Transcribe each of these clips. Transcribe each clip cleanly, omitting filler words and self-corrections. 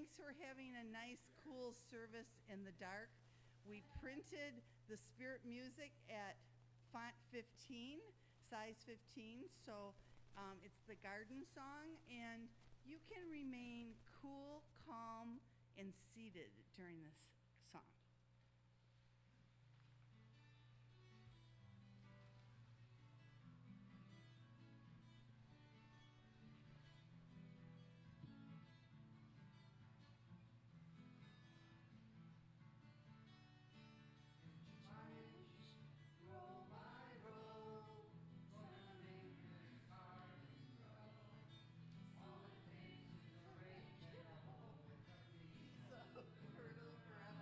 thanks for having a nice, cool service in the dark. We printed the Spirit music at font 15, size 15, so it's the garden song, and you can remain cool, calm, and seated during this song. Fertile ground.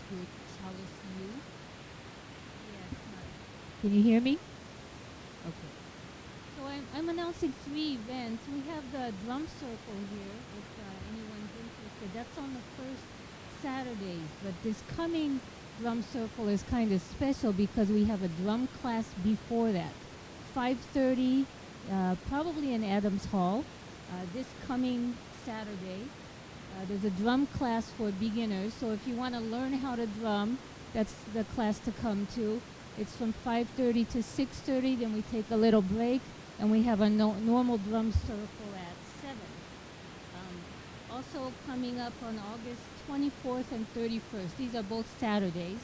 group, Chalice U. Can you hear me? Okay. So I'm announcing 3 events. We have the drum circle here, if anyone's interested. That's on the first Saturdays, but this coming drum circle is kind of special because we have a drum class before that. 5:30, probably in Adams Hall, this coming Saturday. There's a drum class for beginners, so if you want to learn how to drum, that's the class to come to. It's from 5:30 to 6:30, then we take a little break, and we have a normal drum circle at 7. Also coming up on August 24th and 31st, these are both Saturdays,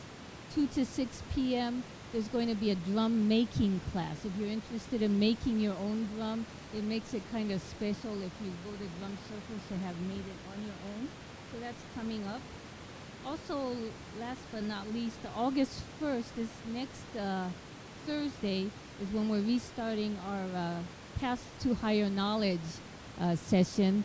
2 to 6 p.m., there's going to be a drum making class. If you're interested in making your own drum, it makes it kind of special if you go to drum circles to have made it on your own. So that's coming up. Also, last but not least, August 1st, this next Thursday, is when we're restarting our Path to Higher Knowledge session.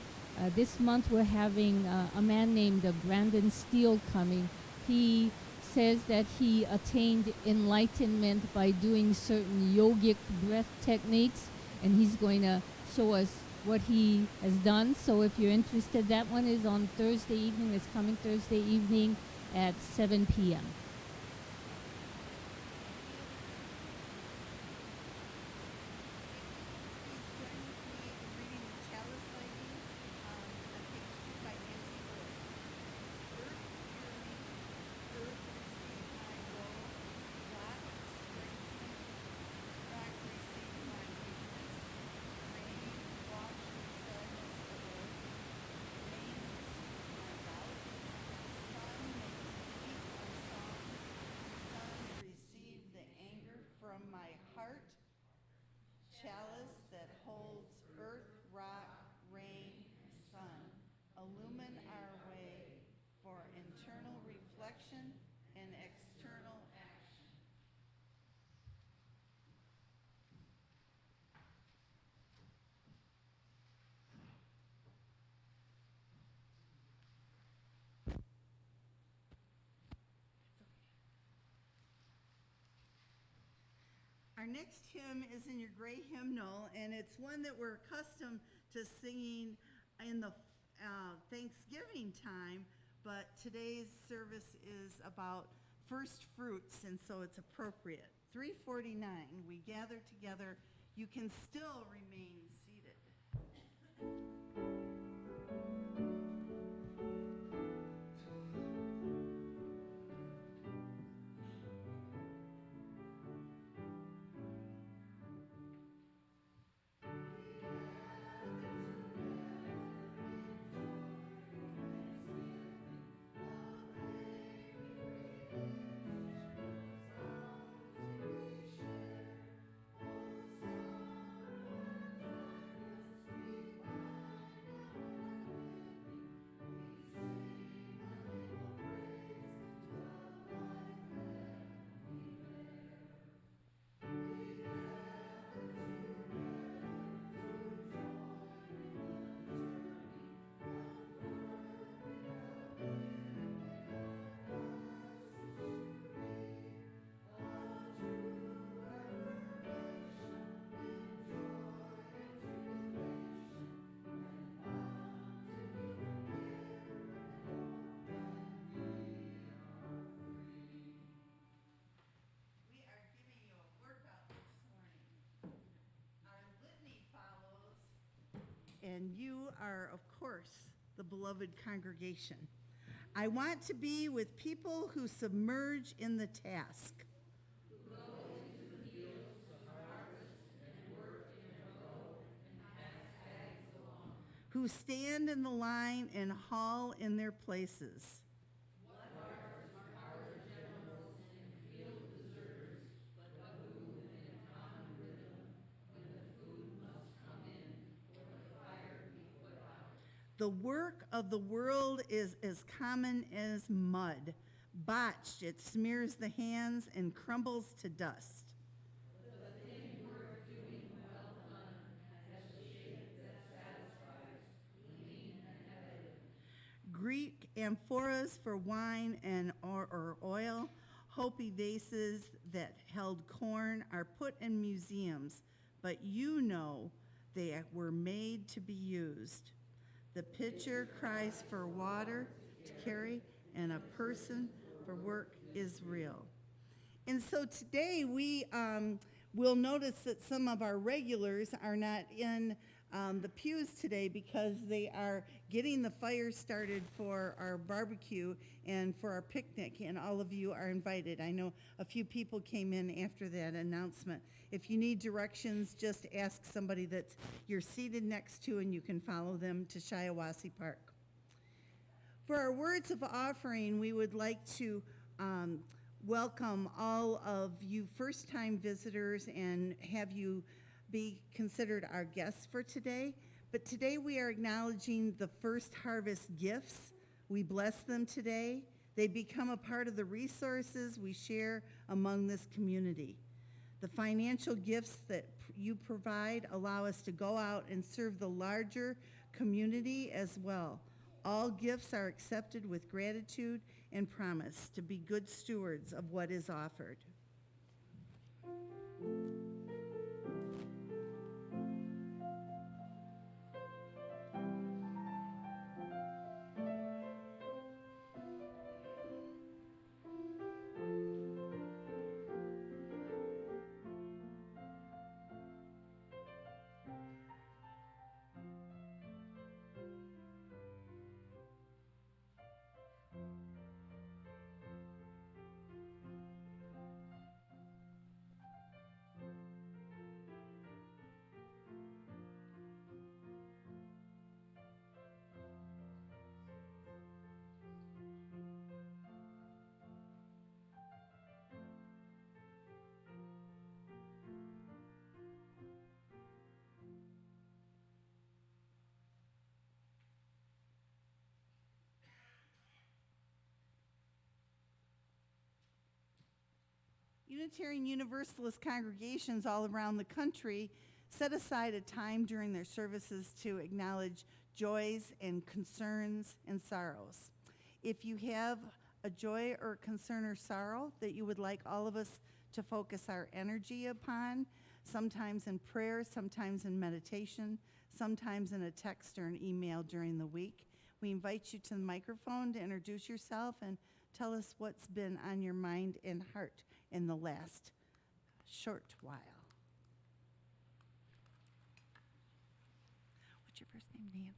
This month we're having a man named Brandon Steele coming. He says that he attained enlightenment by doing certain yogic breath techniques, and he's going to show us what he has done. So if you're interested, that one is on Thursday evening, this coming Thursday evening at 7 p.m. From my heart, chalice that holds earth, rock, rain, sun, illumine our way for internal reflection and external action. Our next hymn is in your gray hymnal, and it's one that we're accustomed to singing in the Thanksgiving time, but today's service is about first fruits, and so it's appropriate. 349, we gather together. You can still remain seated. And you are, of course, the beloved congregation. I want to be with people who submerge in the task, who go into the fields to harvest and work in a row and pass bags along, who stand in the line and haul in their places. The work of the world is as common as mud. Botched, it smears the hands and crumbles to dust. The thing worth doing well done has a shape that satisfies, clean and evident. Greek amphoras for wine and or oil, Hopi vases that held corn are put in museums, but you know they were made to be used. The pitcher cries for water to carry, and a person for work is real. And so today we will notice that some of our regulars are not in the pews today because they are getting the fire started for our barbecue and for our picnic, and all of you are invited. I know a few people came in after that announcement. If you need directions, just ask somebody that you're seated next to and you can follow them to Shiawasee Park. For our words of offering, we would like to welcome all of you first-time visitors and have you be considered our guests for today. But today we are acknowledging the first harvest gifts. We bless them today. They become a part of the resources we share among this community. The financial gifts that you provide allow us to go out and serve the larger community as well. All gifts are accepted with gratitude and promise to be good stewards of what is offered. Unitarian Universalist congregations all around the country set aside a time during their services to acknowledge joys and concerns and sorrows. If you have a joy or concern or sorrow that you would like all of us to focus our energy upon, sometimes in prayer, sometimes in meditation, sometimes in a text or an email during the week, we invite you to the microphone to introduce yourself and tell us what's been on your mind and heart in the last short while. What's your first name, Nancy?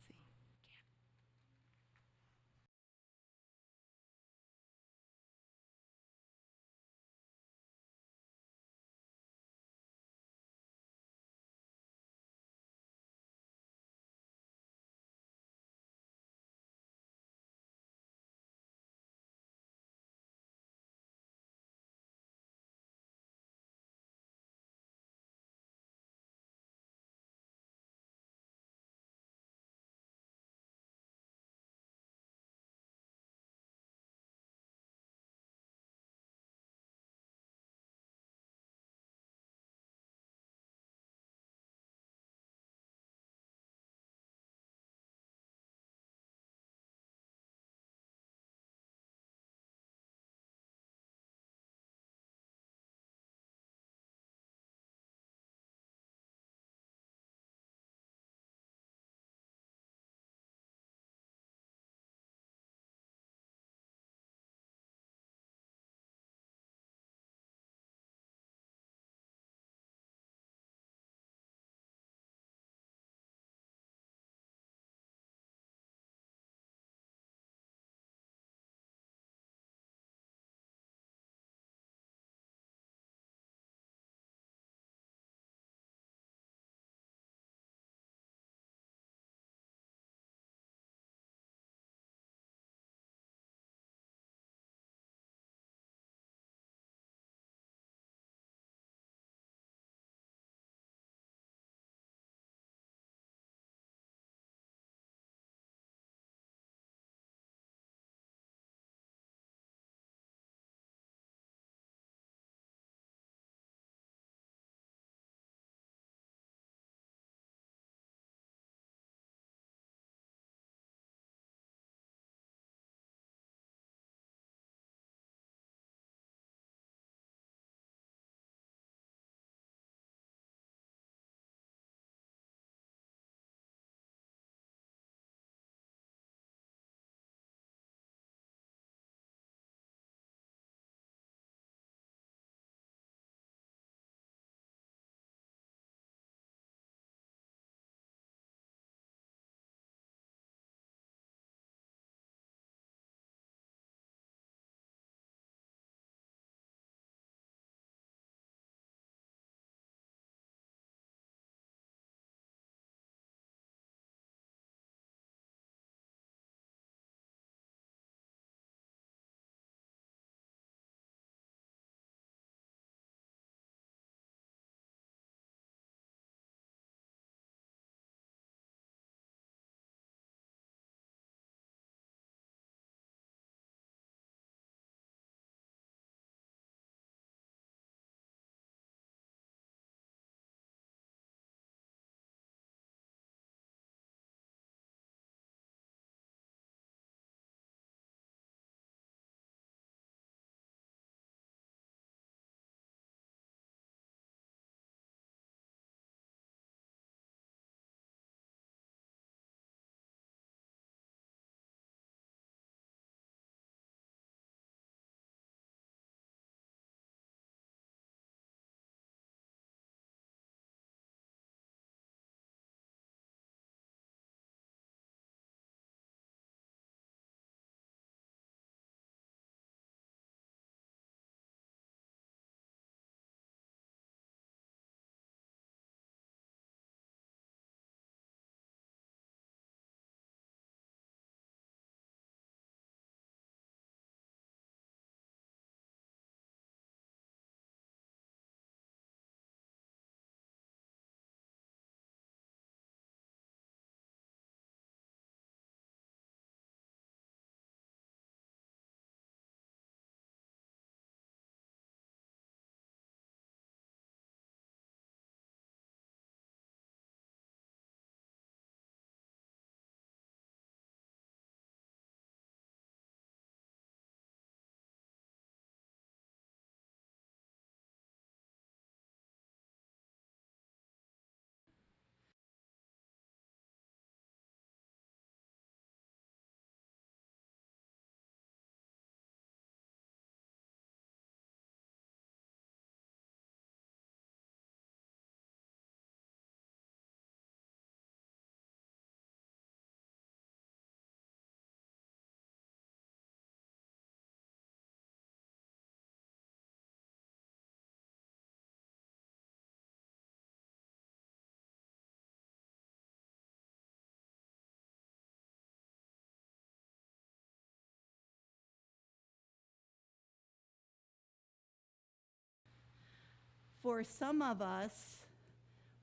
For some of us,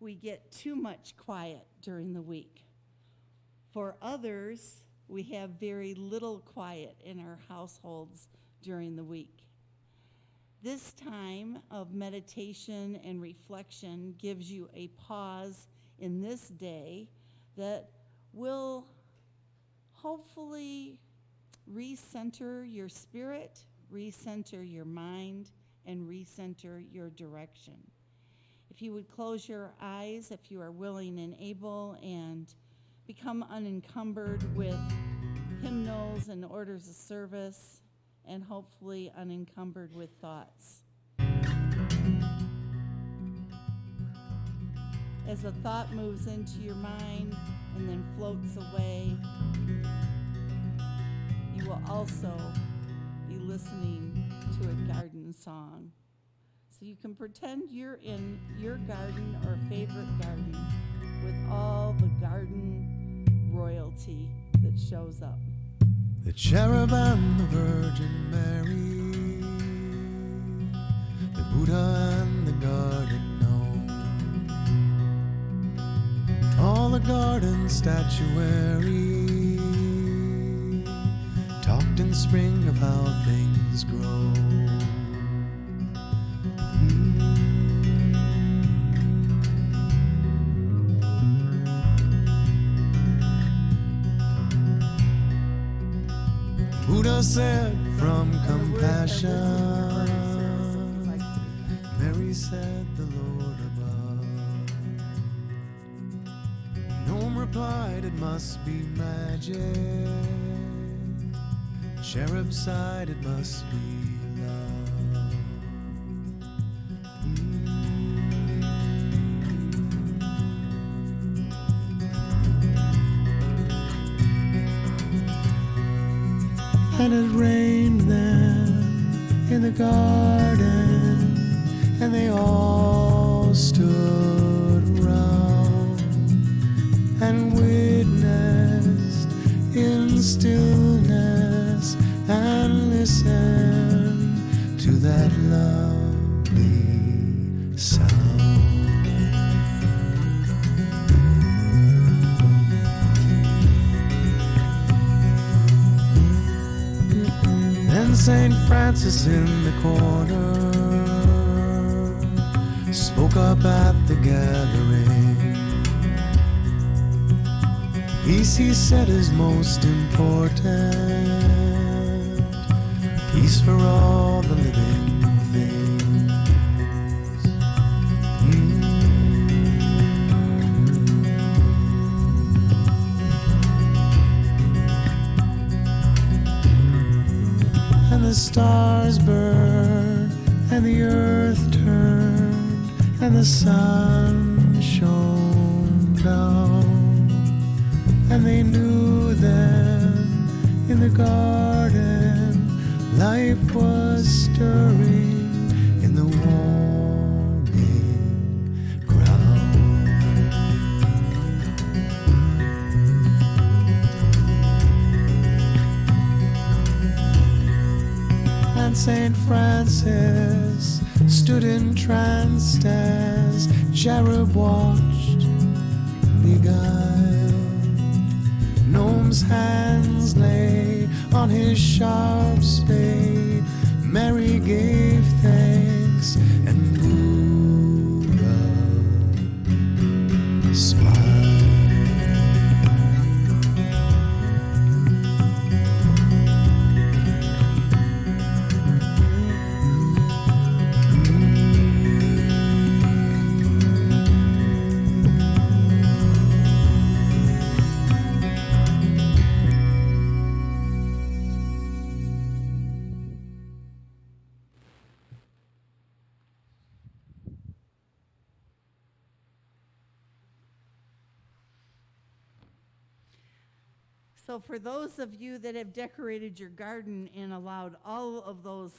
we get too much quiet during the week. For others, we have very little quiet in our households during the week. This time of meditation and reflection gives you a pause in this day that will hopefully recenter your spirit, recenter your mind, and recenter your direction. If you would close your eyes, if you are willing and able, and become unencumbered with hymnals and orders of service, and hopefully unencumbered with thoughts. As a thought moves into your mind and then floats away, you will also be listening to a garden song. So you can pretend you're in your garden or favorite garden with all the garden royalty that shows up. The cherub and the Virgin Mary, the Buddha and the garden gnome, all the garden statuary talked in spring of how things grow. Buddha said from compassion, Mary said the Lord above. Gnome replied it must be magic, cherub sighed it must be love. And it rained then in the garden, and they all stood round and witnessed in stillness and listened to that lovely sound. Then St. Francis in the corner spoke up at the gathering. Peace, he said, is most important. Peace for all the living things. And the stars burned, and the earth turned, and the sun shone down. And they knew then in the garden life was stirring in the warming ground. And St. Francis stood entranced as cherub watched beguiled. Gnome's hands lay on his sharp spade. Mary gave thanks, and Buddha smiled. So for those of you that have decorated your garden and allowed all of those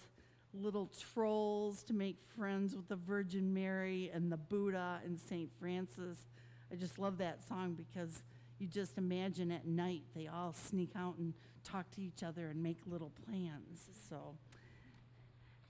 little trolls to make friends with the Virgin Mary and the Buddha and St. Francis, I just love that song because you just imagine at night they all sneak out and talk to each other and make little plans. So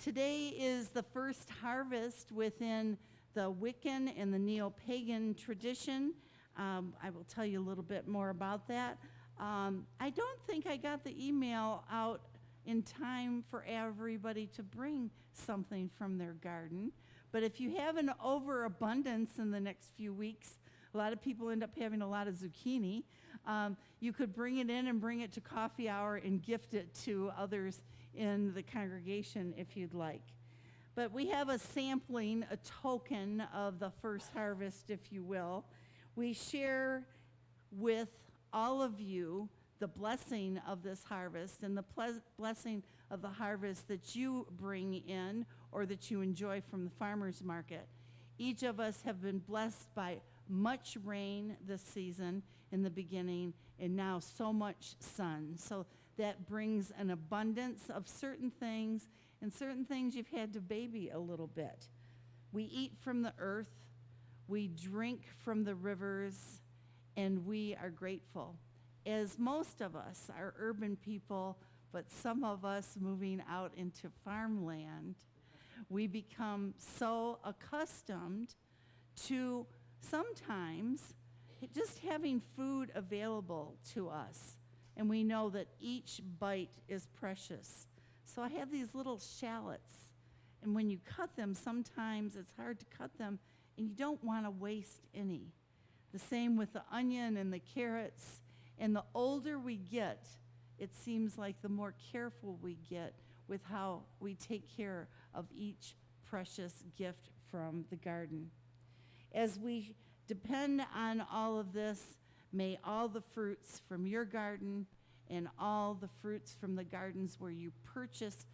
Today is the first harvest within the Wiccan and the Neo-Pagan tradition. I will tell you a little bit more about that. I don't think I got the email out in time for everybody to bring something from their garden. But if you have an overabundance in the next few weeks, a lot of people end up having a lot of zucchini. You could bring it in and bring it to coffee hour and gift it to others in the congregation if you'd like. But we have a sampling, a token of the first harvest, if you will. We share with all of you the blessing of this harvest and the blessing of the harvest that you bring in or that you enjoy from the farmer's market. Each of us have been blessed by much rain this season in the beginning and now so much sun. So that brings an abundance of certain things, and certain things you've had to baby a little bit. We eat from the earth, we drink from the rivers, and we are grateful. As most of us are urban people, but some of us moving out into farmland, we become so accustomed to sometimes just having food available to us. And we know that each bite is precious. So I have these little shallots. And when you cut them, sometimes it's hard to cut them, and you don't want to waste any. The same with the onion and the carrots. And the older we get, it seems like the more careful we get with how we take care of each precious gift from the garden. As we depend on all of this, may all the fruits from your garden and all the fruits from the gardens where you purchase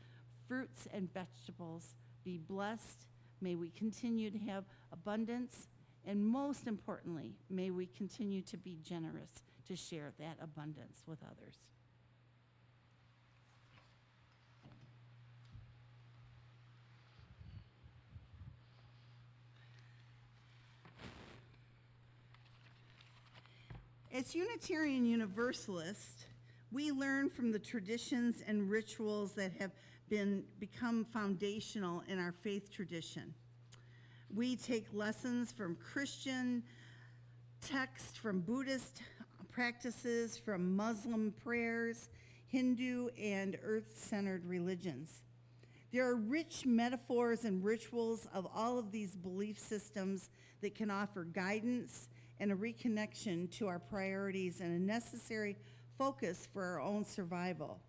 fruits and vegetables be blessed. May we continue to have abundance, and most importantly, may we continue to be generous to share that abundance with others. As Unitarian Universalists, we learn from the traditions and rituals that have become foundational in our faith tradition. We take lessons from Christian texts, from Buddhist practices, from Muslim prayers, Hindu and earth-centered religions. There are rich metaphors and rituals of all of these belief systems that can offer guidance and a reconnection to our priorities and a necessary focus for our own survival.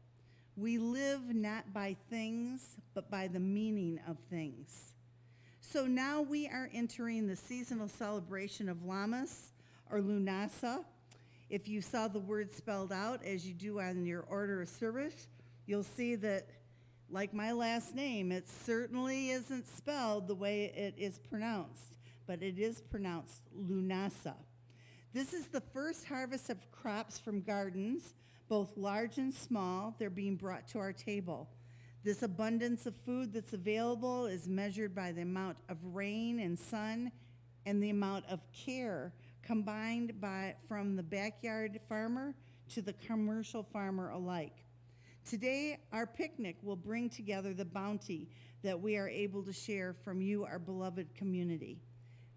We live not by things, but by the meaning of things. So now we are entering the seasonal celebration of Lammas, or Lughnasadh. If you saw the word spelled out as you do on your order of service, you'll see that, like my last name, it certainly isn't spelled the way it is pronounced, but it is pronounced Lughnasadh. This is the first harvest of crops from gardens, both large and small. They're being brought to our table. This abundance of food that's available is measured by the amount of rain and sun and the amount of care combined from the backyard farmer to the commercial farmer alike. Today, our picnic will bring together the bounty that we are able to share from you, our beloved community.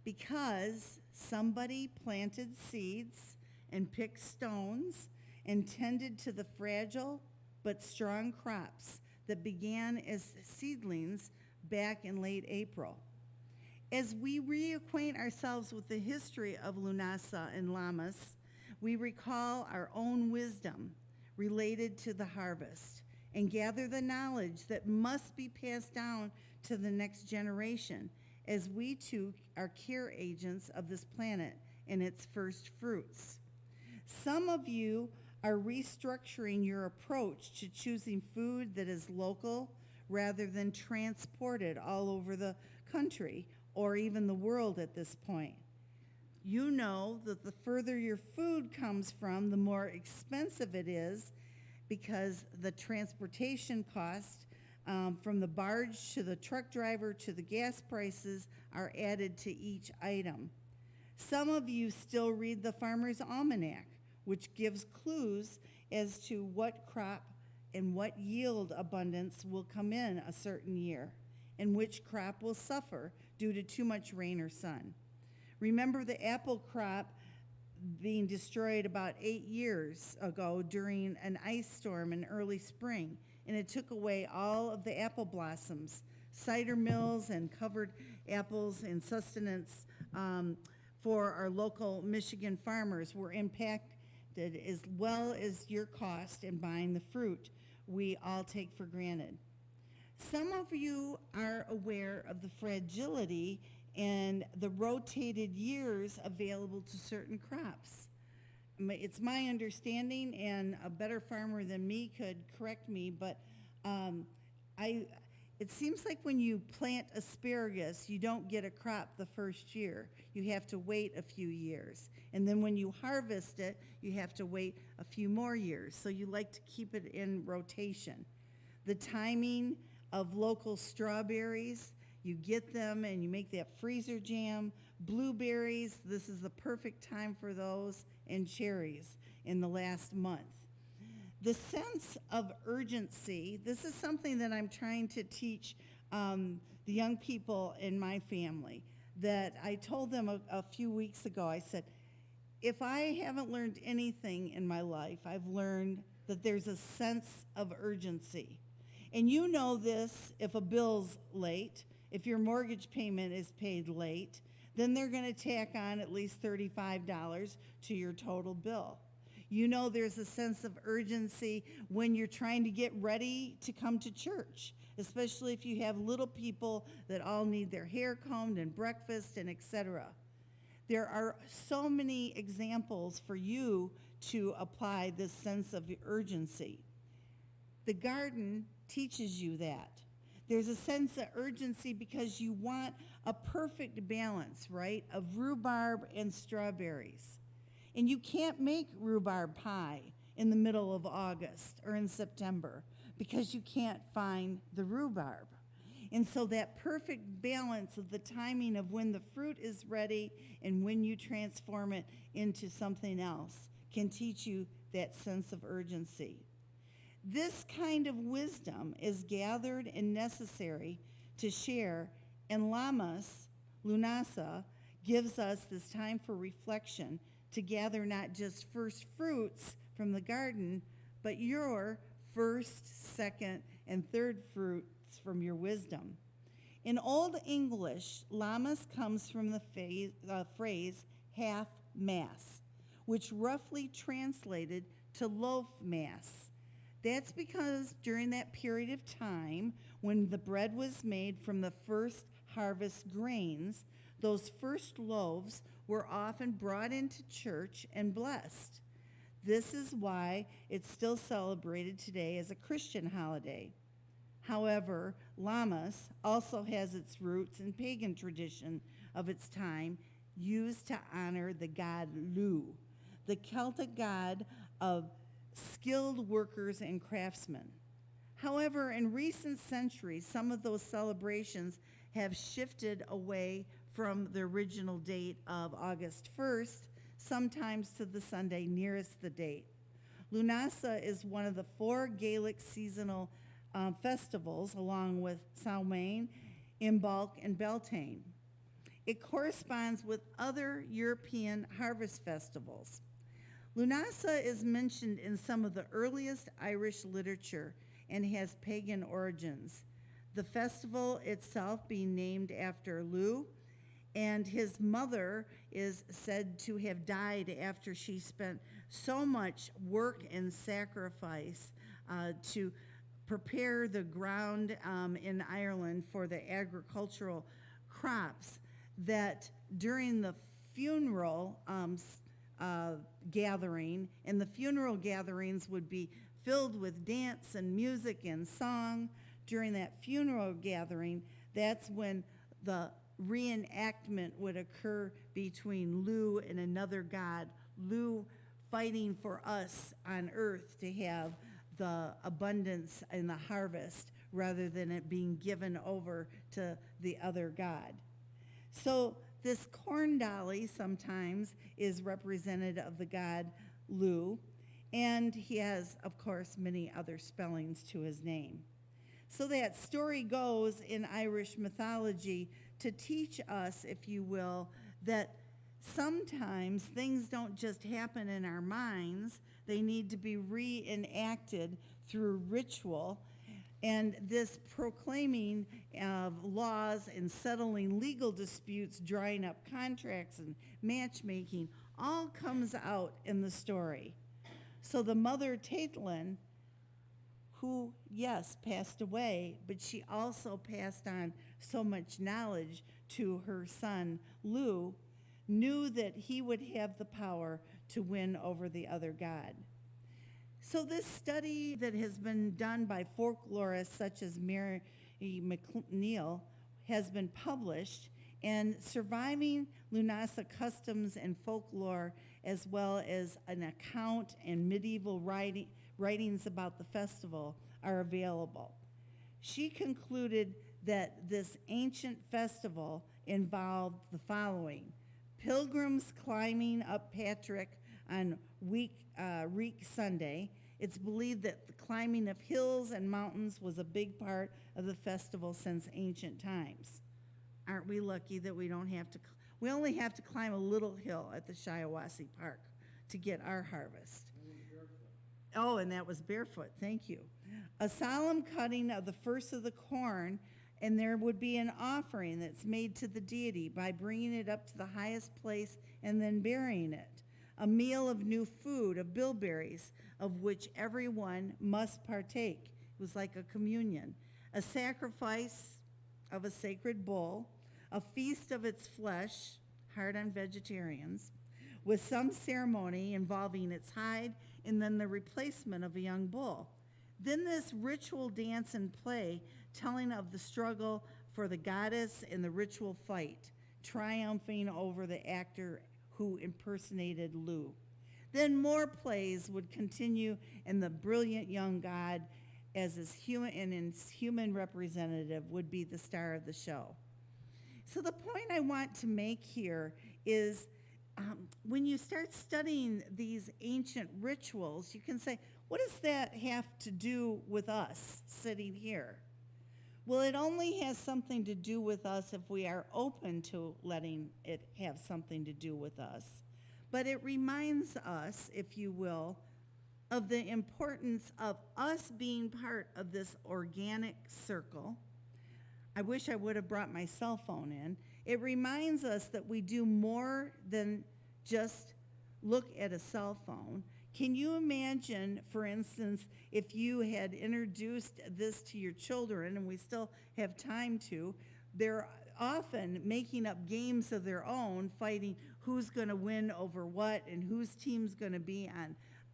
Because somebody planted seeds and picked stones and tended to the fragile but strong crops that began as seedlings back in late April. As we reacquaint ourselves with the history of Lughnasadh and Lammas, we recall our own wisdom related to the harvest and gather the knowledge that must be passed down to the next generation, as we too are care agents of this planet and its first fruits. Some of you are restructuring your approach to choosing food that is local rather than transported all over the country or even the world at this point. You know that the further your food comes from, the more expensive it is, because the transportation cost from the barge to the truck driver to the gas prices are added to each item. Some of you still read the Farmer's Almanac, which gives clues as to what crop and what yield abundance will come in a certain year, and which crop will suffer due to too much rain or sun. Remember the apple crop being destroyed about 8 years ago during an ice storm in early spring, and it took away all of the apple blossoms. Cider mills and covered apples and sustenance for our local Michigan farmers were impacted, as well as your cost in buying the fruit we all take for granted. Some of you are aware of the fragility and the rotated years available to certain crops. It's my understanding, and a better farmer than me could correct me, but it seems like when you plant asparagus, you don't get a crop the first year. You have to wait a few years. And then when you harvest it, you have to wait a few more years. So you like to keep it in rotation. The timing of local strawberries, you get them and you make that freezer jam. Blueberries, this is the perfect time for those, and cherries in the last month. The sense of urgency, this is something that I'm trying to teach the young people in my family, that I told them a few weeks ago. I said, if I haven't learned anything in my life, I've learned that there's a sense of urgency. And you know this, if a bill's late, if your mortgage payment is paid late, then they're going to tack on at least $35 to your total bill. You know there's a sense of urgency when you're trying to get ready to come to church, especially if you have little people that all need their hair combed and breakfast and etc. There are so many examples for you to apply this sense of urgency. The garden teaches you that. There's a sense of urgency because you want a perfect balance, right, of rhubarb and strawberries. And you can't make rhubarb pie in the middle of August or in September because you can't find the rhubarb. And so that perfect balance of the timing of when the fruit is ready and when you transform it into something else can teach you that sense of urgency. This kind of wisdom is gathered and necessary to share, and Lughnasadh gives us this time for reflection to gather not just first fruits from the garden, but your first, second, and third fruits from your wisdom. In Old English, Lammas comes from the phrase half-mass, which roughly translated to loaf mass. That's because during that period of time when the bread was made from the first harvest grains, those first loaves were often brought into church and blessed. This is why it's still celebrated today as a Christian holiday. However, Lammas also has its roots in pagan tradition of its time, used to honor the god Lu, the Celtic god of skilled workers and craftsmen. However, in recent centuries, some of those celebrations have shifted away from the original date of August 1st, sometimes to the Sunday nearest the date. Lughnasadh is one of the 4 Gaelic seasonal festivals, along with Samhain, Imbolc, and Beltane. It corresponds with other European harvest festivals. Lughnasadh is mentioned in some of the earliest Irish literature and has pagan origins. The festival itself being named after Lu, and his mother is said to have died after she spent so much work and sacrifice to prepare the ground in Ireland for the agricultural crops, that during the funeral gathering, and the funeral gatherings would be filled with dance and music and song. During that funeral gathering, that's when the reenactment would occur between Lu and another god, Lu fighting for us on earth to have the abundance and the harvest rather than it being given over to the other god. So this corn dolly sometimes is representative of the god Lu, And he has, of course, many other spellings to his name. So that story goes in Irish mythology to teach us, if you will, that sometimes things don't just happen in our minds, they need to be reenacted through ritual. And this proclaiming of laws and settling legal disputes, drawing up contracts and matchmaking, all comes out in the story. So the mother, Taitlin, who, yes, passed away, but she also passed on so much knowledge to her son, Lugh, knew that he would have the power to win over the other god. So this study that has been done by folklorists such as Mary McNeil has been published, and surviving Lughnasadh customs and folklore, as well as an account and medieval writings about the festival, are available. She concluded that this ancient festival involved the following: pilgrims climbing up Patrick on Reek Sunday. It's believed that the climbing of hills and mountains was a big part of the festival since ancient times. Aren't we lucky that we don't have to, we only have to climb a little hill at the Shiawasee Park to get our harvest. Oh, and that was barefoot, thank you. A solemn cutting of the first of the corn, and there would be an offering that's made to the deity by bringing it up to the highest place and then burying it. A meal of new food, of bilberries, of which everyone must partake. It was like a communion. A sacrifice of a sacred bull, a feast of its flesh, hard on vegetarians, with some ceremony involving its hide and then the replacement of a young bull. Then this ritual dance and play telling of the struggle for the goddess in the ritual fight, triumphing over the actor who impersonated Lugh. Then more plays would continue, and the brilliant young god as his human representative would be the star of the show. So the point I want to make here is when you start studying these ancient rituals, you can say, what does that have to do with us sitting here? Well, it only has something to do with us if we are open to letting it have something to do with us. But it reminds us, if you will, of the importance of us being part of this organic circle. I wish I would have brought my cell phone in. It reminds us that we do more than just look at a cell phone. Can you imagine, for instance, if you had introduced this to your children, and we still have time to, they're often making up games of their own, fighting who's going to win over what and whose team's going to be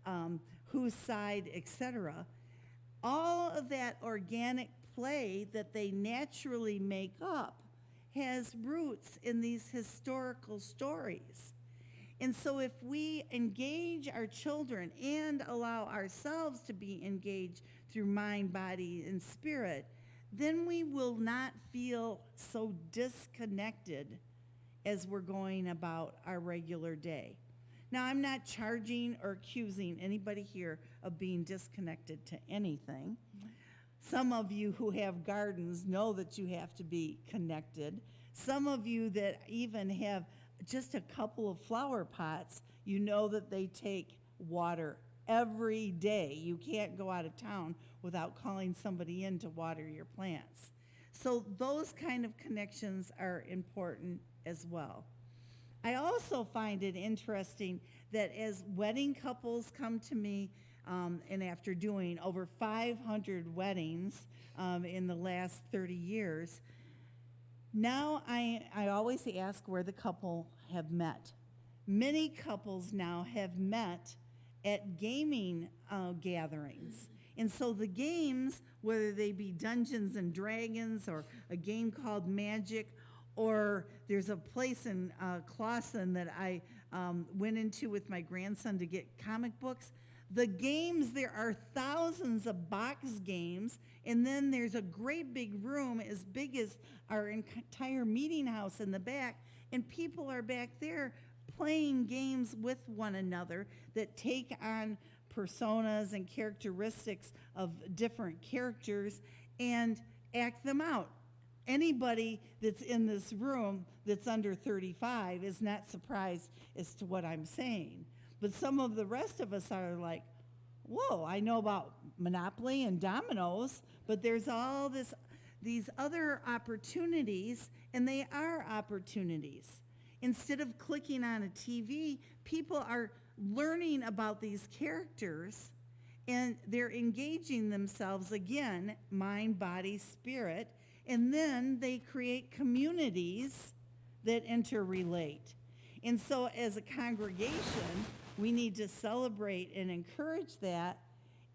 on whose side, etc. All of that organic play that they naturally make up has roots in these historical stories. And so if we engage our children and allow ourselves to be engaged through mind, body, and spirit, then we will not feel so disconnected as we're going about our regular day. Now, I'm not charging or accusing anybody here of being disconnected to anything. Some of you who have gardens know that you have to be connected. Some of you that even have just a couple of flower pots, you know that they take water every day. You can't go out of town without calling somebody in to water your plants. So those kind of connections are important as well. I also find it interesting that as wedding couples come to me, and after doing over 500 weddings in the last 30 years, now I always ask where the couple have met. Many couples now have met at gaming gatherings. And so the games, whether they be Dungeons and Dragons or a game called Magic, or there's a place in Clawson that I went into with my grandson to get comic books. The games, there are thousands of box games, and then there's a great big room as big as our entire meeting house in the back, and people are back there playing games with one another that take on personas and characteristics of different characters and act them out. Anybody that's in this room that's under 35 is not surprised as to what I'm saying. But some of the rest of us are like, whoa, I know about Monopoly and dominoes, but there's all these other opportunities, and they are opportunities. Instead of clicking on a TV, people are learning about these characters, and they're engaging themselves again, mind, body, spirit, and then they create communities that interrelate. And so as a congregation, we need to celebrate and encourage that,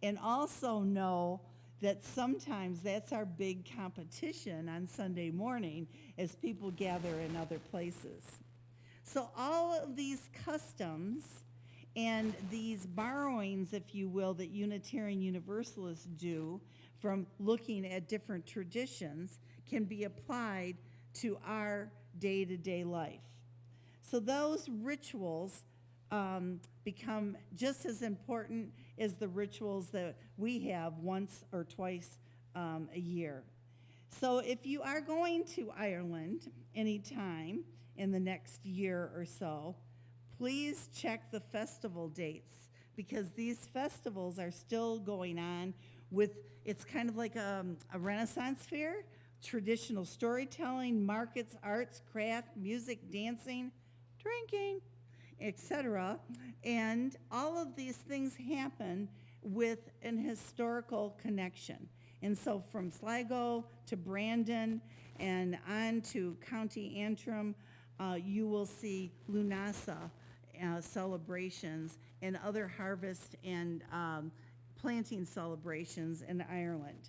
and also know that sometimes that's our big competition on Sunday morning as people gather in other places. So all of these customs and these borrowings, if you will, that Unitarian Universalists do from looking at different traditions can be applied to our day-to-day life. So those rituals become just as important as the rituals that we have once or twice a year. So if you are going to Ireland anytime in the next year or so, please check the festival dates, because these festivals are still going on with, it's kind of like a Renaissance fair, traditional storytelling, markets, arts, craft, music, dancing, drinking, etc. And all of these things happen with an historical connection. And so from Sligo to Brandon and on to County Antrim, you will see Lughnasadh celebrations and other harvest and planting celebrations in Ireland.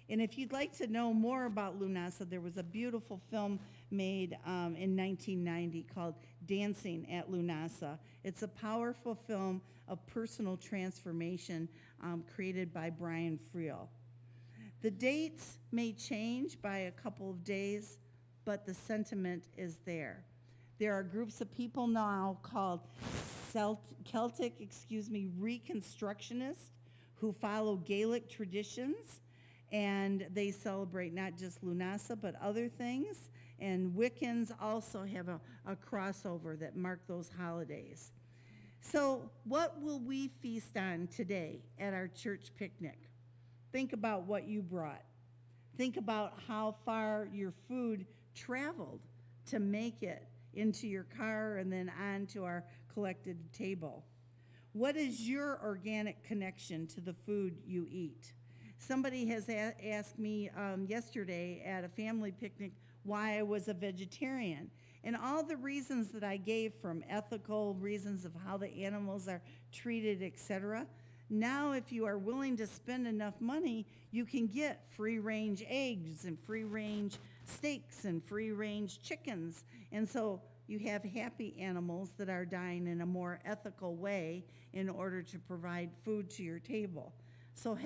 And if you'd like to know more about Lughnasadh, there was a beautiful film made in 1990 called Dancing at Lughnasadh. It's a powerful film of personal transformation created by Brian Friel. The dates may change by a couple of days, but the sentiment is there. There are groups of people now called Celtic Reconstructionists who follow Gaelic traditions, and they celebrate not just Lughnasadh but other things. And Wiccans also have a crossover that mark those holidays. So what will we feast on today at our church picnic? Think about what you brought. Think about how far your food traveled to make it into your car and then onto our collected table. What is your organic connection to the food you eat? Somebody has asked me yesterday at a family picnic why I was a vegetarian. And all the reasons that I gave, from ethical reasons of how the animals are treated, etc. Now, if you are willing to spend enough money, you can get free-range eggs and free-range steaks and free-range chickens. And so you have happy animals that are dying in a more ethical way in order to provide food to your table. So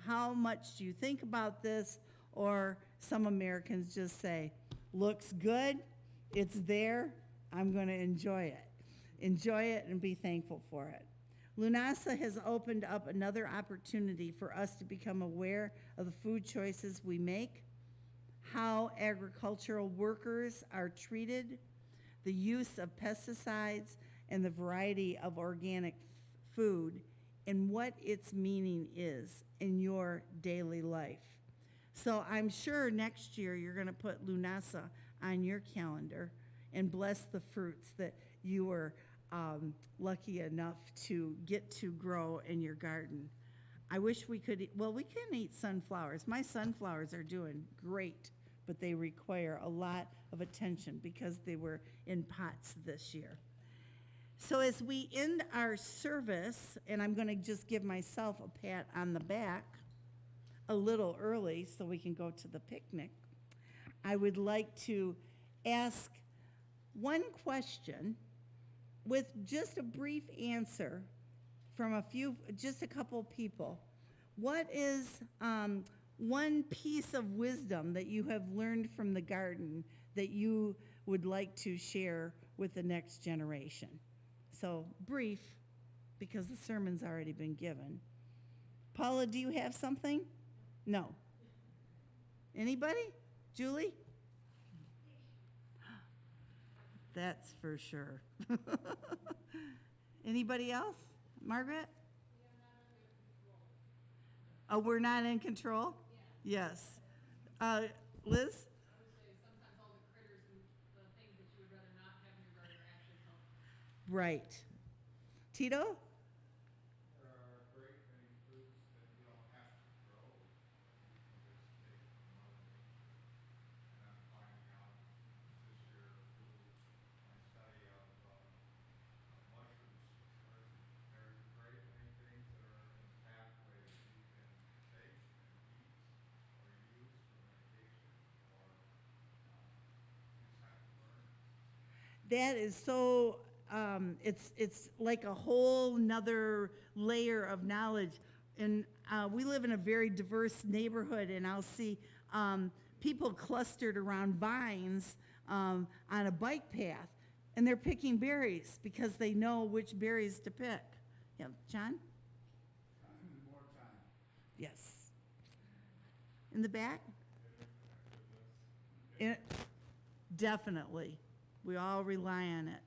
how much do you think about this? Or some Americans just say, looks good, it's there, I'm going to enjoy it. Enjoy it and be thankful for it. Lughnasadh has opened up another opportunity for us to become aware of the food choices we make, how agricultural workers are treated, the use of pesticides, and the variety of organic food, and what its meaning is in your daily life. So I'm sure next year you're going to put Lughnasadh on your calendar and bless the fruits that you were lucky enough to get to grow in your garden. I wish we could, we can eat sunflowers. My sunflowers are doing great, but they require a lot of attention because they were in pots this year. So as we end our service, and I'm going to just give myself a pat on the back a little early so we can go to the picnic, I would like to ask one question with just a brief answer from just a couple people. What is one piece of wisdom that you have learned from the garden that you would like to share with the next generation? So brief, because the sermon's already been given. Paula, do you have something? No. Anybody? Julie? That's for sure. Anybody else? Margaret? Oh, we're not in control? Yes. Liz? I would say sometimes all the critters and the things that you would rather not have in your garden are actually helpful. Right. Tito? There are a great many fruits that you don't have to grow. You can just take from Mother Nature. And I'm finding out this year through my study of mushrooms, there's a great many things that are in the pathway that you can take and eat or use for medication or you just have to learn. That is so, it's like a whole nother layer of knowledge. And we live in a very diverse neighborhood, and I'll see people clustered around vines on a bike path, and they're picking berries because they know which berries to pick. Yeah, John? More time. Yes. In the back? Definitely. We all rely on it.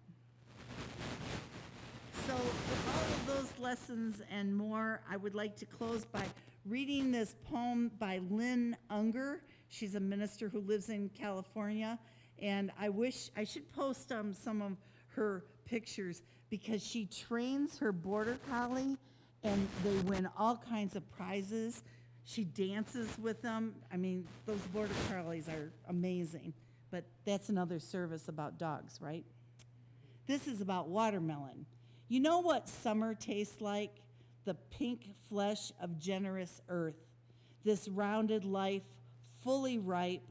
So with all of those lessons and more, I would like to close by reading this poem by Lynn Unger. She's a minister who lives in California, and I wish I should post some of her pictures because she trains her border collie, and they win all kinds of prizes. She dances with them. I mean, those border collies are amazing, but that's another service about dogs, right? This is about watermelon. You know what summer tastes like? The pink flesh of generous earth. This rounded life, fully ripe,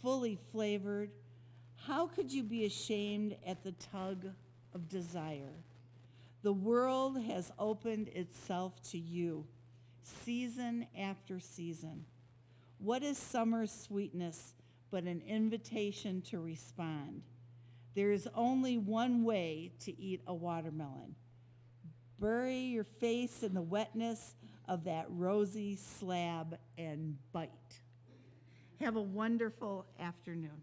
fully flavored. How could you be ashamed at the tug of desire? The world has opened itself to you, season after season. What is summer's sweetness but an invitation to respond? There is only one way to eat a watermelon. Bury your face in the wetness of that rosy slab and bite. Have a wonderful afternoon.